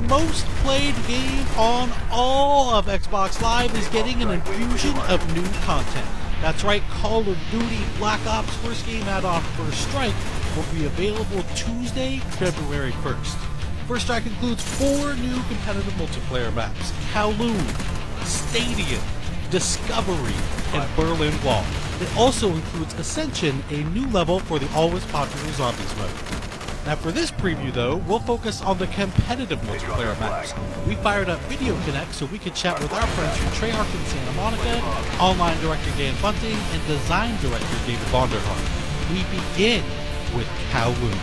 most played game on all of Xbox Live is getting an infusion of new content. That's right, Call of Duty Black Ops First Game add-on First Strike will be available Tuesday, February 1st. First Strike includes 4 new competitive multiplayer maps: Kowloon, Stadium, Discovery, and Berlin Wall. It also includes Ascension, a new level for the always popular Zombies mode. Now for this preview though, we'll focus on the competitive multiplayer maps. We fired up Video Connect so we could chat with our friends from Treyarch in Santa Monica, online director Dan Bunting, and design director David Vonderhaar. We begin with Kowloon.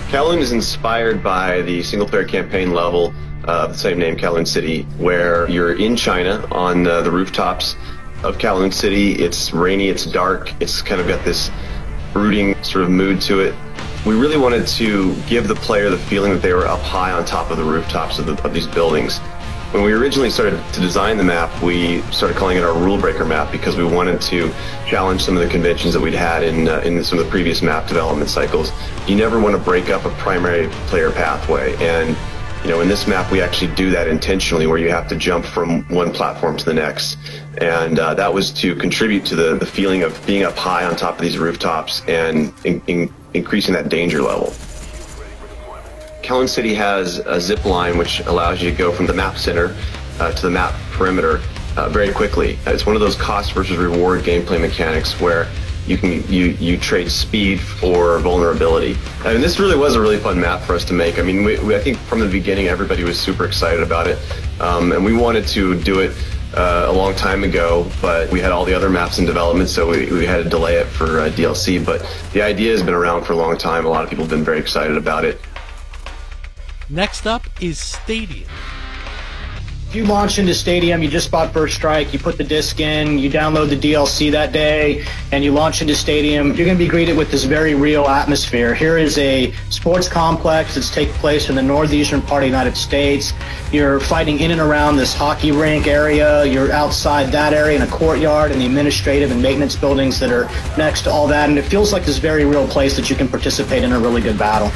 Kowloon is inspired by the single-player campaign level of the same name, Kowloon City, where you're in China on the rooftops of Kowloon City. It's rainy, it's dark, it's kind of got this brooding sort of mood to it. We really wanted to give the player the feeling that they were up high on top of the rooftops of these buildings. When we originally started to design the map, we started calling it our rule breaker map because we wanted to challenge some of the conventions that we'd had in some of the previous map development cycles. You never want to break up a primary player pathway, and in this map we actually do that intentionally, where you have to jump from one platform to the next, and that was to contribute to the feeling of being up high on top of these rooftops and increasing that danger level. Kowloon City has a zip line which allows you to go from the map center to the map perimeter very quickly. It's one of those cost versus reward gameplay mechanics where you trade speed for vulnerability. I mean, this really was a really fun map for us to make. I mean, I think from the beginning everybody was super excited about it, and we wanted to do it a long time ago, but we had all the other maps in development, so we had to delay it for DLC. But the idea has been around for a long time. A lot of people have been very excited about it. Next up is Stadium. If you launch into Stadium, you just bought First Strike, you put the disc in, you download the DLC that day, and you launch into Stadium, you're going to be greeted with this very real atmosphere. Here is a sports complex that's taking place in the northeastern part of the United States. You're fighting in and around this hockey rink area. You're outside that area in a courtyard and the administrative and maintenance buildings that are next to all that, and it feels like this very real place that you can participate in a really good battle.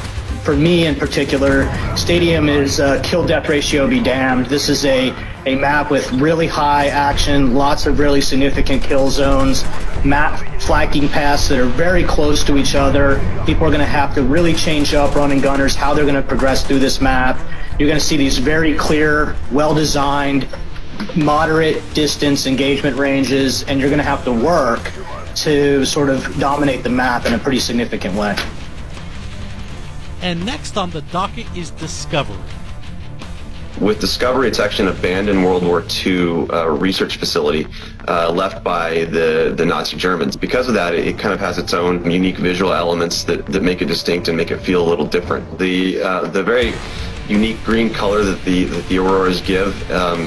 For me in particular, Stadium is kill-death ratio be damned. This is a map with really high action, lots of really significant kill zones, map flanking paths that are very close to each other. People are going to have to really change up running gunners, how they're going to progress through this map. You're going to see these very clear, well-designed, moderate distance engagement ranges, and you're going to have to work to sort of dominate the map in a pretty significant way. And next on the docket is Discovery. With Discovery, it's actually an abandoned World War II research facility left by the Nazi Germans. Because of that, it kind of has its own unique visual elements that make it distinct and make it feel a little different. The very unique green color that the auroras give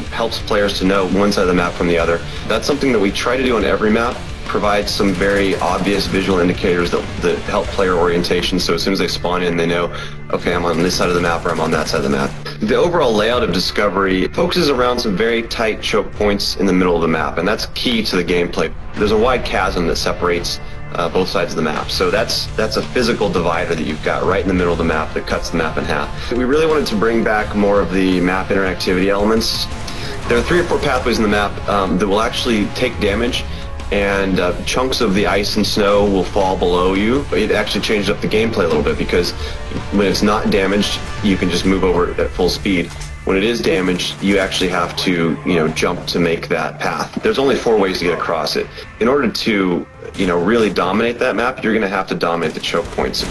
helps players to know one side of the map from the other. That's something that we try to do on every map. Provide some very obvious visual indicators that help player orientation, so as soon as they spawn in, they know, okay, I'm on this side of the map or I'm on that side of the map. The overall layout of Discovery focuses around some very tight choke points in the middle of the map, and that's key to the gameplay. There's a wide chasm that separates both sides of the map, so that's a physical divider that you've got right in the middle of the map that cuts the map in half. We really wanted to bring back more of the map interactivity elements. There are 3 or 4 pathways in the map that will actually take damage, and chunks of the ice and snow will fall below you. It actually changed up the gameplay a little bit, because when it's not damaged, you can just move over at full speed. When it is damaged, you actually have to, jump to make that path. There's only 4 ways to get across it. In order to, really dominate that map, you're going to have to dominate the choke points.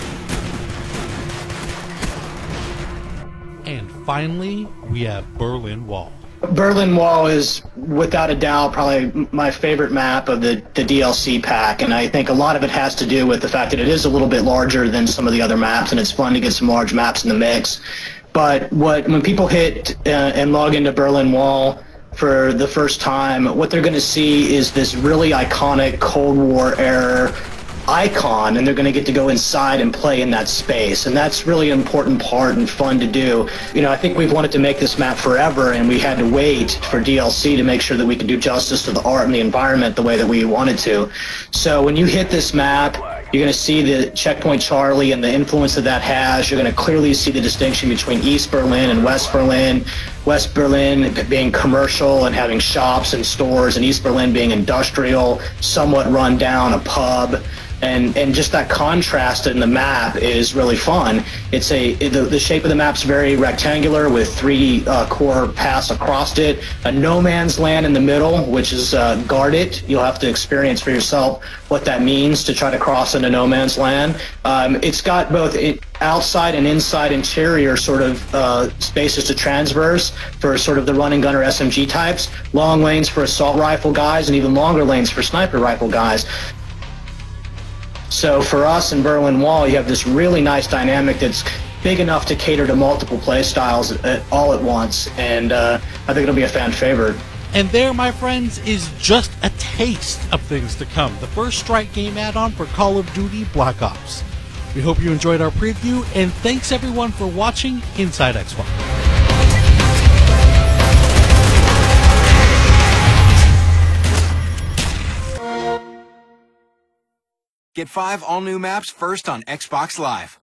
And finally, we have Berlin Wall. Berlin Wall is, without a doubt, probably my favorite map of the DLC pack, and I think a lot of it has to do with the fact that it is a little bit larger than some of the other maps, and it's fun to get some large maps in the mix. But when people hit and log into Berlin Wall for the first time, what they're going to see is this really iconic Cold War era icon, and they're going to get to go inside and play in that space, and that's really an important part and fun to do. I think we've wanted to make this map forever, and we had to wait for DLC to make sure that we could do justice to the art and the environment the way that we wanted to. So when you hit this map, You're going to see the Checkpoint Charlie and the influence that has. You're going to clearly see the distinction between East Berlin and West Berlin. West Berlin being commercial and having shops and stores, and East Berlin being industrial, somewhat run down, a pub. And just that contrast in the map is really fun. The shape of the map's very rectangular with three core paths across it, a no man's land in the middle, which is guarded. You'll have to experience for yourself what that means to try to cross into no man's land. It's got both outside and inside interior sort of spaces to transverse for sort of the run and gunner SMG types, long lanes for assault rifle guys, and even longer lanes for sniper rifle guys. So for us in Berlin Wall, you have this really nice dynamic that's big enough to cater to multiple play styles all at once, and I think it'll be a fan favorite. And there, my friends, is just a taste of things to come. The first Strike game add-on for Call of Duty Black Ops. We hope you enjoyed our preview, and thanks everyone for watching Inside Xbox. Get 5 all-new maps first on Xbox Live.